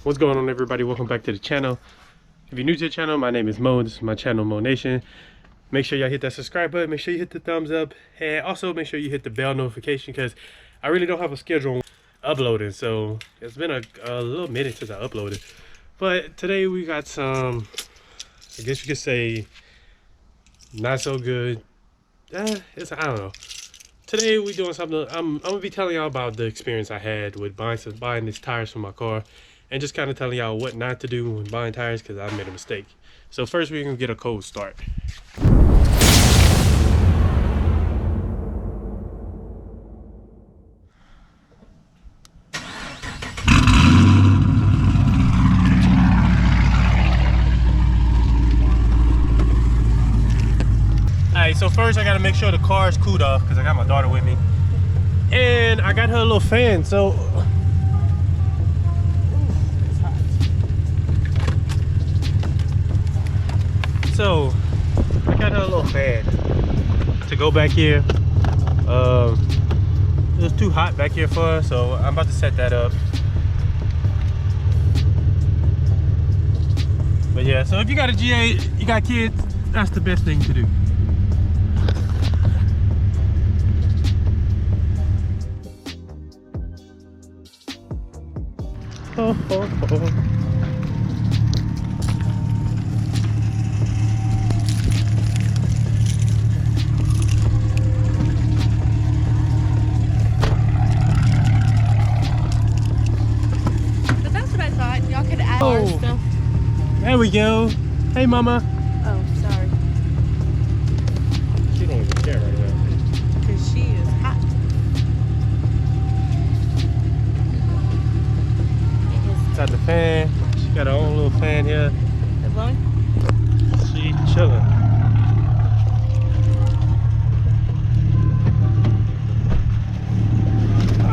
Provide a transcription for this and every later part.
What's going on, everybody? Welcome back to the channel. If you're new to the channel, my name is Mo. This is my channel, Mo Nation. Make sure y'all hit that subscribe button. Make sure you hit the thumbs up, and also make sure you hit the bell notification, because I really don't have a schedule on uploading. So it's been a little minute since I uploaded, but today we got some, I guess you could say, not so good. I don't know. Today we doing something. I'm gonna be telling y'all about the experience I had with buying these tires for my car, and just kind of telling y'all what not to do when buying tires, because I made a mistake. So first we're gonna get a cold start. Alright, so first I gotta make sure the car is cooled off, because I got my daughter with me. And I got her a little fan, so I got her a little fan to go back here. It was too hot back here for her, so I'm about to set that up. But yeah, so if you got a G8, you got kids, that's the best thing to do. Oh, oh, oh. Stuff. There we go. Hey, Mama. Oh, sorry. She don't even care right now. Because she is hot. It's at the fan. She got her own little fan here. Is it blowing? She chilling.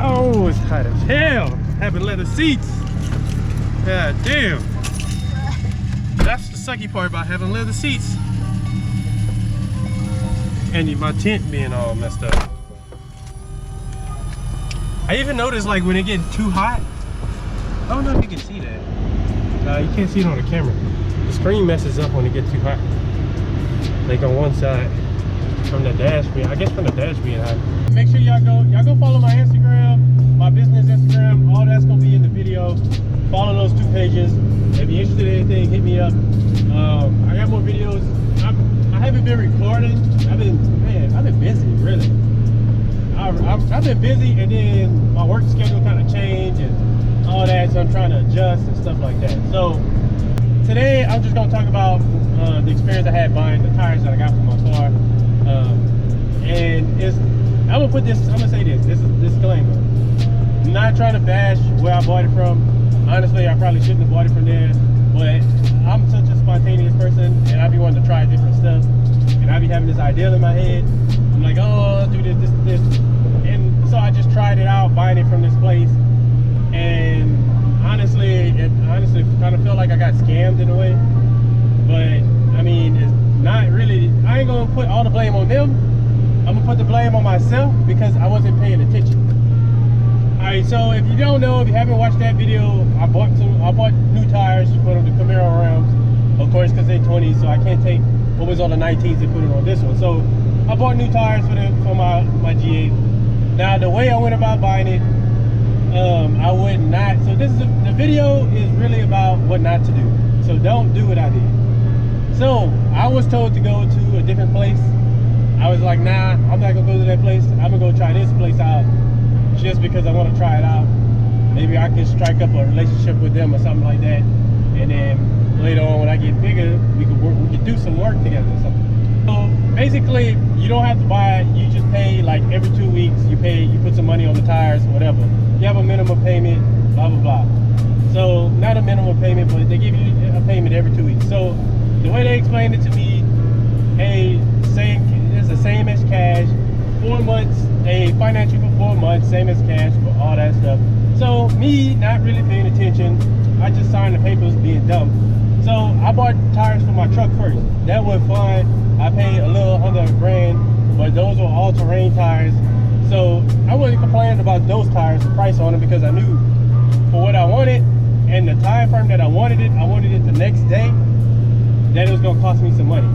Oh, it's hot as hell. Having leather seats. God damn. That's the sucky part about having leather seats. And my tent being all messed up. I even noticed, like, when it gets too hot, I don't know if you can see that. You can't see it on the camera. The screen messes up when it gets too hot. Like on one side, from the dash being, I guess from the dash being hot. Make sure y'all go follow my Instagram, my business Instagram. All that's gonna be in the video. Follow those two pages. If you're interested in anything, hit me up. I got more videos. I haven't been recording. I've been busy, really. I've been busy, and then my work schedule kind of changed and all that, so I'm trying to adjust and stuff like that. So today I'm just gonna talk about the experience I had buying the tires that I got for my car. And I'm gonna say this is a disclaimer. I'm not trying to bash where I bought it from. Honestly, I probably shouldn't have bought it from there, but I'm such a spontaneous person, and I be wanting to try different stuff, and I be having this idea in my head. I'm like, oh, I'll do this, and so I just tried it out, buying it from this place, and honestly, it kind of felt like I got scammed in a way. But I mean, it's not really. I ain't gonna put all the blame on them. I'm gonna put the blame on myself, because I wasn't paying attention. Alright, so if you don't know, if you haven't watched that video, I bought new tires for the Camaro Rams, of course, because they're 20s, so I can't take what was on the 19s and put it on this one. So I bought new tires for my G8. Now the way I went about buying it, I would not. So the video is really about what not to do. So don't do what I did. So I was told to go to a different place. I was like, nah, I'm not gonna go to that place. I'm gonna go try this place out, just because I want to try it out. Maybe I can strike up a relationship with them or something like that, and then later on when I get bigger, we could do some work together or something. So basically, you don't have to buy it. You just pay, like, every 2 weeks. You put some money on the tires or whatever. You have a minimum payment, blah blah blah. So not a minimum payment, but they give you a payment every 2 weeks. So the way they explained it to me, hey, it's the same as cash. 4 months, a financial for 4 months, same as cash for all that stuff. So me not really paying attention, I just signed the papers being dumb. So I bought tires for my truck first. That went fine. I paid a little under $1,000, but those were all-terrain tires. So I wasn't complaining about those tires, the price on them, because I knew for what I wanted and the time confirmed that I wanted it the next day, that it was gonna cost me some money.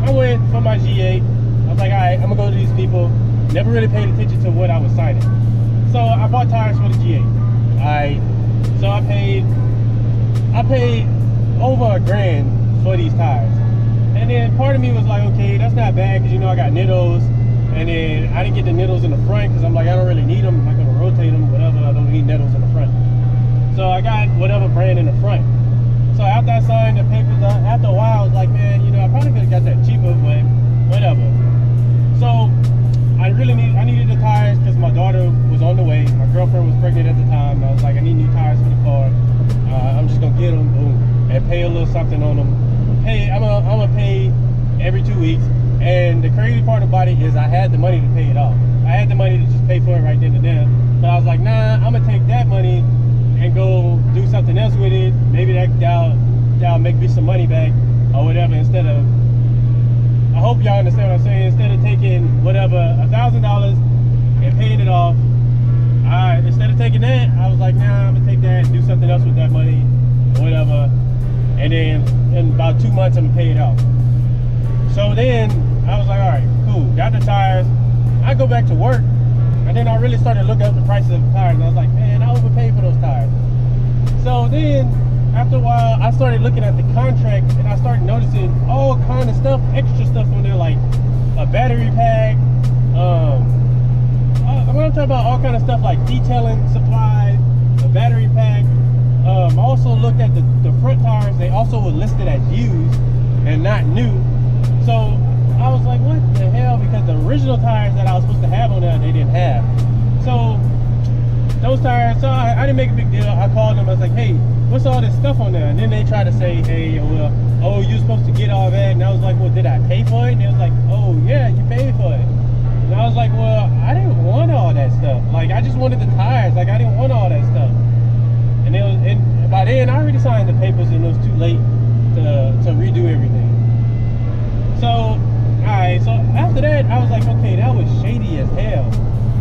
I went for my G8. I was like, all right, I'm gonna go to these people. Never really paid attention to what I was signing. So I bought tires for the G8. All right. So I paid over $1,000 for these tires. And then part of me was like, okay, that's not bad, because you know I got nittos. And then I didn't get the nittos in the front because I'm like, I don't really need them. I'm not gonna rotate them, whatever. I don't need nittos in the front. So I got whatever brand in the front. So after I signed the papers, after a while, I was like, man, you know, I probably could have got that cheaper, but whatever. So I needed the tires because my daughter was on the way. My girlfriend was pregnant at the time. I was like, I need new tires for the car. I'm just gonna get them, boom, and pay a little something on them. Hey, I'm gonna pay every 2 weeks. And the crazy part about it is I had the money to pay it off. I had the money to just pay for it right then and there. But I was like, nah, I'm gonna take that money and go do something else with it. Maybe that'll make me some money back or whatever, instead of, I hope y'all understand what I'm saying, instead of taking whatever, $1,000 and paying it off, instead of taking that, I was like, nah, I'm gonna take that and do something else with that money or whatever. And then in about 2 months, I'm gonna pay it off. So then I was like, all right, cool, got the tires. I go back to work, and then I really started looking up the prices of the tires, and I was like, man, I overpaid for those tires. So then after a while, I started looking at the contract, and I started noticing all kind of stuff, extra stuff on there, like a battery pack. I'm gonna talk about all kind of stuff like detailing supplies, a battery pack. I also looked at the front tires. They also were listed as used and not new. So I was like, what the hell? Because the original tires that I was supposed to have on there, they didn't have. So those tires, so I didn't make a big deal. I called them. I was like, hey, what's all this stuff on there? And then they tried to say, hey, well, oh, you're supposed to get all that. And I was like, well, did I pay for it? And they was like, oh, yeah, you paid for it. And I was like, well, I didn't want all that stuff. Like, I just wanted the tires. Like, I didn't want all that stuff. And by then, I already signed the papers, and it was too late to redo everything. So, alright, so after that, I was like, okay, that was shady as hell.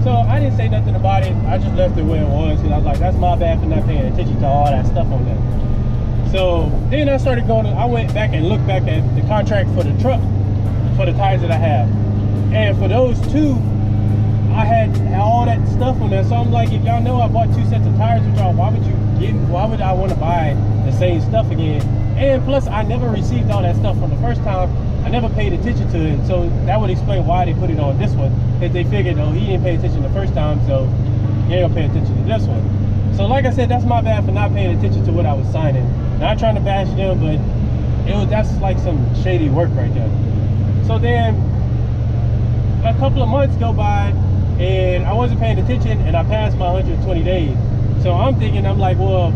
So I didn't say nothing about it. I just left it where it was, because I was like, that's my bad for not paying attention to all that stuff on there. So then I started I went back and looked back at the contract for the truck, for the tires that I have. And for those two, I had all that stuff on there. So I'm like, if y'all know I bought 2 sets of tires with y'all, why would I want to buy the same stuff again? And plus, I never received all that stuff from the first time. I never paid attention to it, so that would explain why they put it on this one. If they figured, oh, he didn't pay attention the first time, so he ain't gonna pay attention to this one. So like I said, that's my bad for not paying attention to what I was signing. Not trying to bash them, but that's like some shady work right there. So then a couple of months go by, and I wasn't paying attention, and I passed my 120 days. So I'm thinking, I'm like, well,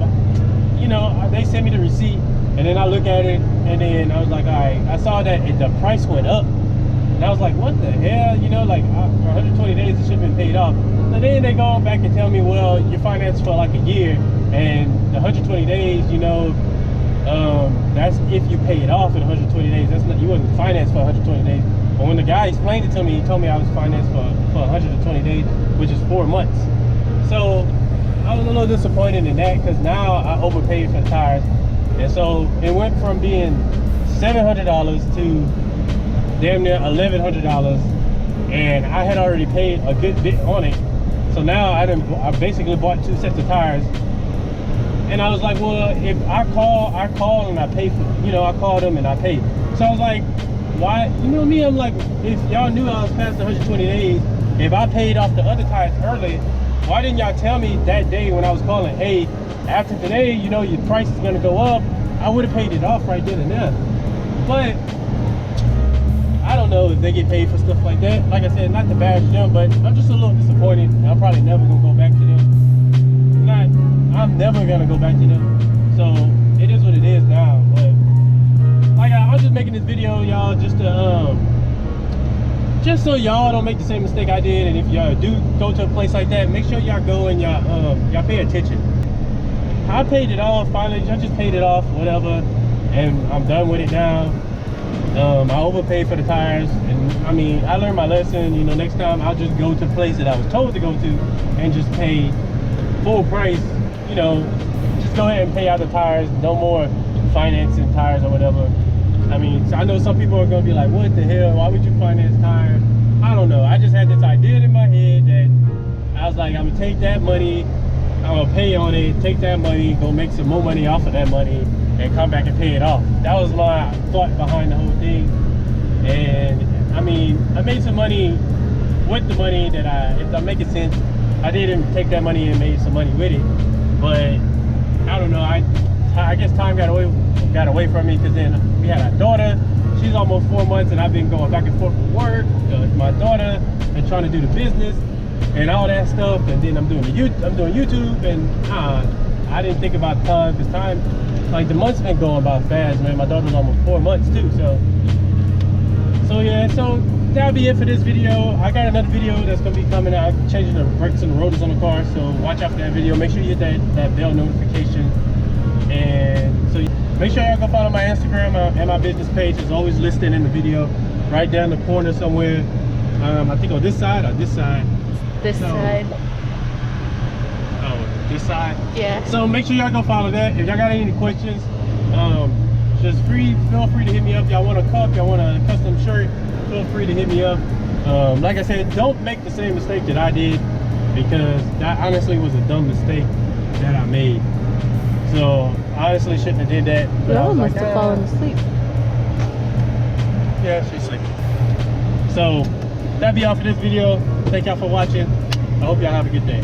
you know, they sent me the receipt. And then I look at it, and then I was like, all right, I saw that the price went up. And I was like, what the hell? You know, like for 120 days, it should have been paid off. So then they go back and tell me, well, you're financed for like a year, and the 120 days, you know, that's if you pay it off in 120 days. That's not, you wasn't financed for 120 days. But when the guy explained it to me, he told me I was financed for 120 days, which is 4 months. So I was a little disappointed in that, because now I overpaid for the tires. And so it went from being $700 to damn near $1,100, and I had already paid a good bit on it. So now I basically bought 2 sets of tires, and I was like, well, if I call and I pay for, you know, I called them and I paid. So I was like, why? You know me, I'm like, if y'all knew I was past the 120 days, if I paid off the other tires early, why didn't y'all tell me that day when I was calling, hey, after today, you know, your price is gonna go up? I would have paid it off right then and there. But I don't know if they get paid for stuff like that. Like I said, not to bash them, but I'm just a little disappointed. I'm probably never gonna go back to them. I'm never gonna go back to them. So it is what it is now. But like I'm just making this video, y'all, just to just so y'all don't make the same mistake I did. And if y'all do go to a place like that, make sure y'all go and y'all pay attention. I paid it off finally. I just paid it off, whatever, and I'm done with it now. I overpaid for the tires, and I mean, I learned my lesson. You know, next time I'll just go to the place that I was told to go to and just pay full price, you know, just just go ahead and pay out the tires. No more financing tires or whatever. I mean, I know some people are gonna be like, what the hell? Why would you finance tires? I don't know. I just had this idea in my head that I was like, I'm gonna take that money, I'm gonna pay on it, take that money, go make some more money off of that money, and come back and pay it off. That was my thought behind the whole thing. And I mean, I made some money with the money that if I'm making sense, I didn't take that money and made some money with it. But I don't know, I guess time got away from me, because then we had a daughter. She's almost 4 months, and I've been going back and forth with work, my daughter, and trying to do the business and all that stuff. And then I'm doing YouTube, and I didn't think about time, because time, like, the months been going by fast, man. My daughter's almost 4 months too, so yeah. So that'll be it for this video. I got another video that's gonna be coming out, changing the brakes and the rotors on the car, so watch out for that video. Make sure you hit that bell notification. And so make sure y'all go follow my Instagram and my business page. Is always listed in the video, right down the corner somewhere. I think on this side or this side. This side. Oh, this side. Yeah. So make sure y'all go follow that. If y'all got any questions, just feel free to hit me up. Y'all want a cup, y'all want a custom shirt, feel free to hit me up. Like I said, don't make the same mistake that I did, because that honestly was a dumb mistake that I made. So honestly, shouldn't have did that. But Y'all must have fallen asleep. Yeah, she's sleeping. So that'd be all for this video. Thank y'all for watching. I hope y'all have a good day.